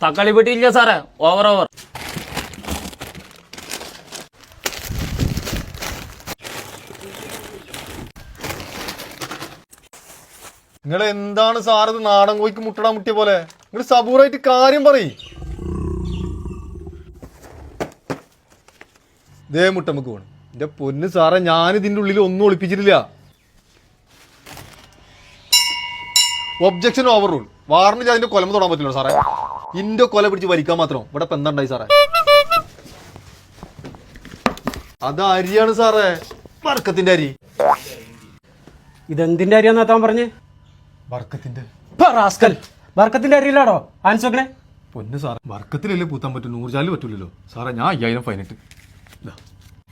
തക്കാളി പെട്ടി ഇല്ല സാറേ, ഓവർ. നിങ്ങൾ എന്താണ് സാർ ഇത് നാടൻ കോഴിക്ക് മുട്ടടാൻ മുട്ടിയ പോലെ? നിങ്ങൾ സബൂറായിട്ട് കാര്യം പറയും. ഇതേ മുട്ട നമുക്ക് വേണം. എന്റെ പൊന്ന് സാറേ, ഞാൻ ഇതിന്റെ ഉള്ളിൽ ഒന്നും ഒളിപ്പിച്ചിട്ടില്ല. Objection overrule. വാറിന് അതിന്റെ കൊലമ തൊടാൻ പറ്റില്ല സാറേ. ഇന്റെ കൊല പിടിച്ച് വലിക്കാൻ മാത്രം ഇവിടെ ഇപ്പൊ എന്താ ഉണ്ടായി സാറേ? അത് അരിയാണ് സാറേ, വർക്കത്തിന്റെ അരി. ഇതെന്തിന്റെ അരിയാന്ന് താൻ പറഞ്ഞേ? വർക്കത്തിന്റെ. വർക്കത്തിന്റെ അരിയിലാണോ ആൻസ് വെക്കണേ? പൊന്ന് സാറേ, വർക്കത്തിലല്ലേ പൂത്താൻ പറ്റും, നൂർജാലിൽ പറ്റൂലല്ലോ സാറേ. ഞാൻ 5000 ഫൈനിട്ട്.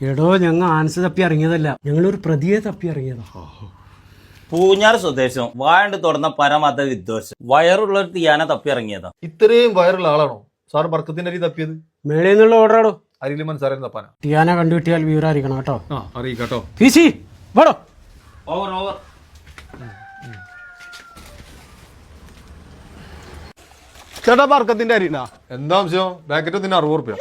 എടോ, ഞങ്ങൾ ആൻസ് തപ്പി ഇറങ്ങിയതല്ല, ഞങ്ങളൊരു പ്രതിയെ തപ്പി ഇറങ്ങിയതാ. പൂഞ്ഞാറ് സ്വദേശം വായണ്ട് തുടർന്ന പരമത വിദ്വേഷം വയറുള്ള ഒരു തീയാന തപ്പി ഇറങ്ങിയതാ. ഇത്രയും വയറുള്ള ആളാണോ സാർ വർക്കത്തിന്റെ അരി തപ്പിയത്? മേളിൽ നിന്നുള്ള ഓർഡറാടോ. അരിയിലും മനസ്സാരം തപ്പാനാ. ടിയാന കണ്ടുകിട്ടിയാൽ വിവരം അറിയിക്കണം കേട്ടോ. അറിയിക്കാട്ടോ. വേടോ. ഓവർ. ചേട്ടാ വർക്കത്തിന്റെ അരിനാ എന്താ അംശം? പാക്കറ്റ് 60 റുപ്യ.